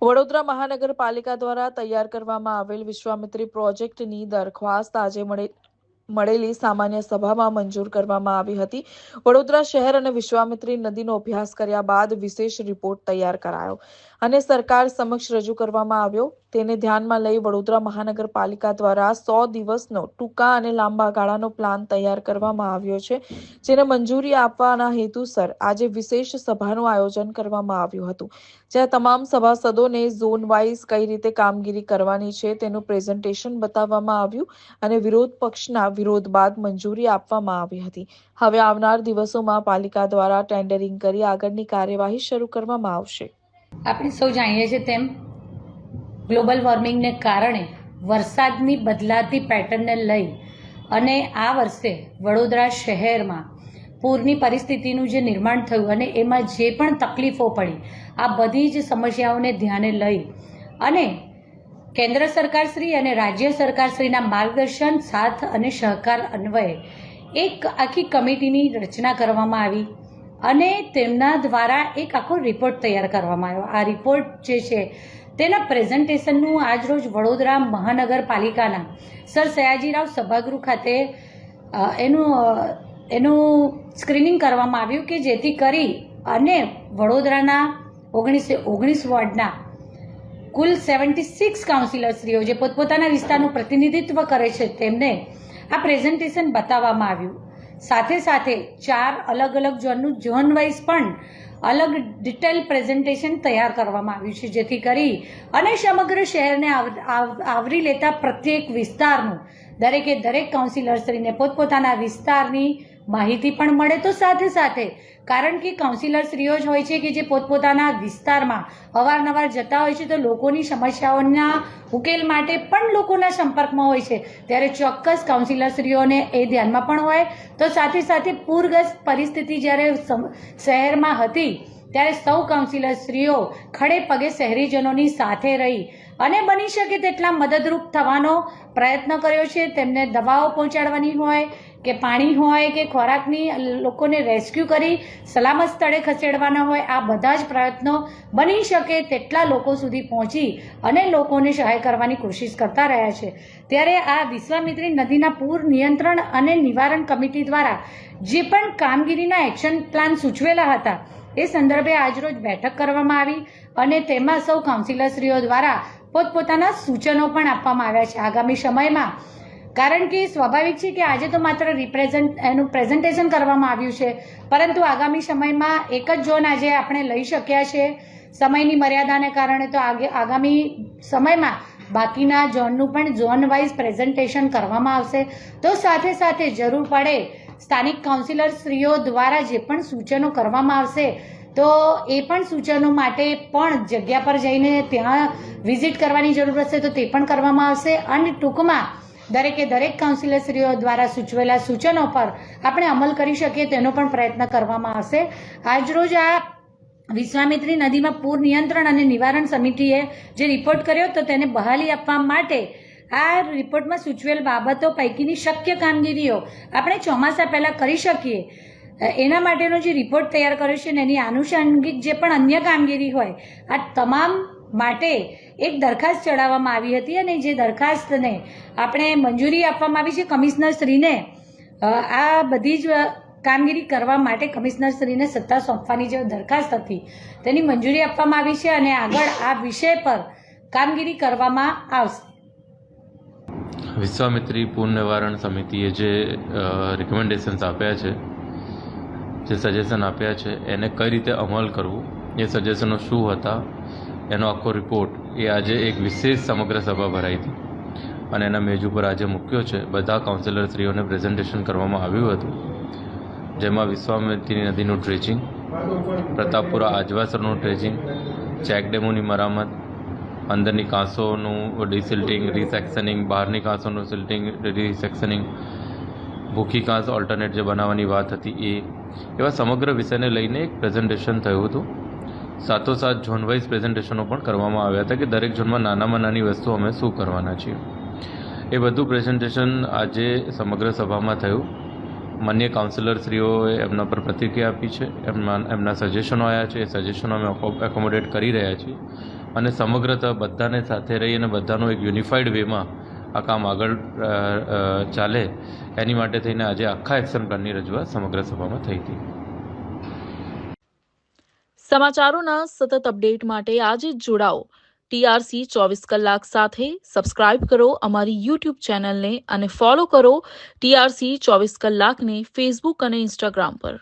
વડોદરા મહાનગરપાલિકા દ્વારા તૈયાર કરવામાં આવેલ વિશ્વામિત્રી પ્રોજેક્ટની દરખાસ્ત આજે મળેલી સામાન્ય સભામાં મંજૂર કરવામાં આવી હતી. વડોદરા શહેર અને વિશ્વામિત્રી નદીનો અભ્યાસ કર્યા બાદ વિશેષ રિપોર્ટ તૈયાર કરાયો અને સરકાર સમક્ષ રજૂ કરવામાં આવ્યો. તેને ધ્યાનમાં લઈ વડોદરા મહાનગરપાલિકા દ્વારા 100 દિવસનો ટૂંકા અને લાંબા ગાળાનો પ્લાન તૈયાર કરવામાં આવ્યો છે, જેને મંજૂરી આપવાના હેતુસર આજે વિશેષ સભાનું આયોજન કરવામાં આવ્યું હતું, જ્યાં તમામ સભાસદોને ઝોન વાઇઝ કઈ રીતે કામગીરી કરવાની છે તેનું પ્રેઝન્ટેશન બતાવવામાં આવ્યું અને વિરોધ પક્ષના વિરોધ બાદ મંજૂરી આપવામાં આવી હતી. હવે આવનાર દિવસોમાં પાલિકા દ્વારા ટેન્ડરિંગ કરી આગળની કાર્યવાહી શરૂ કરવામાં આવશે. આપણે સૌ જાણીએ છીએ તેમ ગ્લોબલ વોર્મિંગને કારણે વરસાદની બદલાતી પેટર્નને લઈ અને આ વર્ષે વડોદરા શહેરમાં પૂરની પરિસ્થિતિનું જે નિર્માણ થયું અને એમાં જે પણ તકલીફો પડી, આ બધી જ સમસ્યાઓને ધ્યાને લઈ અને કેન્દ્ર સરકારશ્રી અને રાજ્ય સરકારશ્રીના માર્ગદર્શન, સાથ અને સહકાર અન્વયે એક આખી કમિટીની રચના કરવામાં આવી અને તેમના દ્વારા એક આખો રિપોર્ટ તૈયાર કરવામાં આવ્યો. આ રિપોર્ટ જે છે તેના પ્રેઝન્ટેશનનું આજરોજ વડોદરા મહાનગરપાલિકાના સર સયાજીરાવ સભાગૃહ ખાતે એનું સ્ક્રીનિંગ કરવામાં આવ્યું કે જેથી કરી અને વડોદરાના 19 વોર્ડના કુલ 76 કાઉન્સિલરશ્રીઓ જે પોતપોતાના વિસ્તારનું પ્રતિનિધિત્વ કરે છે તેમને આ પ્રેઝન્ટેશન બતાવવામાં આવ્યું. સાથે સાથે 4 અલગ અલગ ઝોનનું ઝોન વાઇઝ પણ અલગ ડિટેલ પ્રેઝન્ટેશન તૈયાર કરવામાં આવ્યું છે, જેથી કરી અને સમગ્ર શહેરને આવરી લેતા પ્રત્યેક વિસ્તારનું દરેક કાઉન્સિલરશ્રીને પોતપોતાના વિસ્તારની માહિતી પણ મળે. તો સાથે સાથે કારણ કે કાઉન્સિલરશ્રીઓ જ હોય છે કે જે પોતપોતાના વિસ્તારમાં અવારનવાર જતા હોય છે, તો લોકોની સમસ્યાઓના ઉકેલ માટે પણ લોકોના સંપર્કમાં હોય છે, ત્યારે ચોક્કસ કાઉન્સિલરશ્રીઓને એ ધ્યાનમાં પણ હોય. તો સાથે સાથે પૂરગ્રસ્ત પરિસ્થિતિ જ્યારે શહેરમાં હતી ત્યારે સૌ કાઉન્સિલરશ્રીઓ ખડે પગે શહેરીજનોની સાથે રહી અને બની શકે તેટલા મદદરૂપ થવાનો પ્રયત્ન કર્યો છે. તેમને દવાઓ પહોંચાડવાની હોય કે પાણી હોય કે ખોરાકની લોકોને રેસ્ક્યુ કરી સલામત સ્થળે ખસેડવાના હોય, આ બધા જ પ્રયત્નો બની શકે તેટલા લોકો સુધી પહોંચી અને લોકોને સહાય કરવાની કોશિશ કરતા રહ્યા છે. ત્યારે આ વિશ્વામિત્રી નદીના પૂર નિયંત્રણ અને નિવારણ કમિટી દ્વારા જે પણ કામગીરીના એક્શન પ્લાન સૂચવેલા હતા એ સંદર્ભે આજરોજ બેઠક કરવામાં આવી અને તેમાં સૌ કાઉન્સિલરશ્રીઓ દ્વારા પોતપોતાના સૂચનો પણ આપવામાં આવ્યા છે આગામી સમયમાં. કારણ કે સ્વાભાવિક છે કે આજે તો માત્ર એનું પ્રેઝન્ટેશન કરવામાં આવ્યું છે, પરંતુ આગામી સમયમાં એક જ ઝોન આજે આપણે લઈ શક્યા છે. સમયની મર્યાદાને કારણે તો આગામી સમયમાં બાકીના ઝોનનું પણ ઝોન વાઇઝ પ્રેઝન્ટેશન કરવામાં આવશે. તો સાથે સાથે જરૂર પડે સ્થાનિક કાઉન્સિલરશ્રીઓ દ્વારા જે પણ સૂચનો કરવામાં આવશે તો એ પણ સૂચનો માટે પણ જગ્યા પર જઈને ત્યાં વિઝિટ કરવાની જરૂર પડશે તો તે પણ કરવામાં આવશે. અને ટૂંકમાં દરેક કાઉન્સિલરશ્રીઓ દ્વારા સૂચવેલા સૂચનો પર આપણે અમલ કરી શકીએ તેનો પણ પ્રયત્ન કરવામાં આવશે. આજરોજ આ વિશ્વામિત્રી નદીમાં પૂર નિયંત્રણ અને નિવારણ સમિતિએ જે રિપોર્ટ કર્યો તો તેને બહાલી આપવા માટે આ રિપોર્ટમાં સૂચવેલ બાબતો પૈકીની શક્ય કામગીરીઓ આપણે ચોમાસા પહેલાં કરી શકીએ એના માટેનો જે રિપોર્ટ તૈયાર કર્યો છે અને એની આનુષંગિક જે પણ અન્ય કામગીરી હોય આ તમામ માટે એક દરખાસ્ત ચડાવવામાં આવી હતી અને જે દરખાસ્તને આપણે મંજૂરી આપવામાં આવી છે કમિશનરશ્રીને. આ બધી જ કામગીરી કરવા માટે કમિશનરશ્રીને સત્તા સોંપવાની જે દરખાસ્ત હતી તેની મંજૂરી આપવામાં આવી છે અને આગળ આ વિષય પર કામગીરી કરવામાં આવશે. વિશ્વામિત્રી પૂર નિવારણ સમિતિએ જે રિકમેન્ડેશન્સ આપ્યા છે, જે સજેશન આપ્યા છે, એને કઈ રીતે અમલ કરવું, એ સજેશનો શું હતા, એનો આખો રિપોર્ટ એ આજે એક વિશેષ સમગ્ર સભા ભરાઈ હતી અને એના મેજ ઉપર આજે મૂક્યો છે. બધા કાઉન્સિલરશ્રીઓને પ્રેઝન્ટેશન કરવામાં આવ્યું હતું, જેમાં વિશ્વામિત્રી નદીનું ડ્રેજિંગ, પ્રતાપપુરા આજવાસરનું ડ્રેજિંગ, ચેકડેમોની મરામત, અંદરની કાંસોનું ડિસિલ્ટિંગ, રિસેક્શનિંગ, બહારની કાંસોનું સિલ્ટિંગ, રિસેક્શનિંગ, ભૂખી કાંસ ઓલ્ટરનેટ જે બનાવવાની વાત હતી એવા સમગ્ર વિષયને લઈને એક પ્રેઝન્ટેશન થયું હતું. સાથોસાથ ઝોન વાઇઝ પ્રેઝન્ટેશનો પણ કરવામાં આવ્યા હતા કે દરેક ઝોનમાં નાનામાં નાની વસ્તુ અમે શું કરવાના છીએ. એ બધું પ્રેઝન્ટેશન આજે સમગ્ર સભામાં થયું. માન્ય કાઉન્સિલરશ્રીઓએ એમના પર પ્રતિક્રિયા આપી છે, એમના સજેશનો આવ્યા છે, એ સજેશનો અમે એકોમોડેટ કરી રહ્યા છીએ અને સમગ્રતઃ બધાને સાથે રહી અને બધાનો એક યુનિફાઈડ વેમાં આ કામ આગળ ચાલે એની માટે થઈને આજે આખા એક્શન પ્લાનની રજૂઆત સમગ્ર સભામાં થઈ હતી. સમાચારોના સતત અપડેટ માટે આજે જ જોડાઓ TRC 24 કલાક સાથે. સબસ્ક્રાઇબ કરો અમારી YouTube ચેનલને અને ફોલો કરો TRC 24 કલાકને ફેસબુક અને ઇન્સ્ટાગ્રામ પર.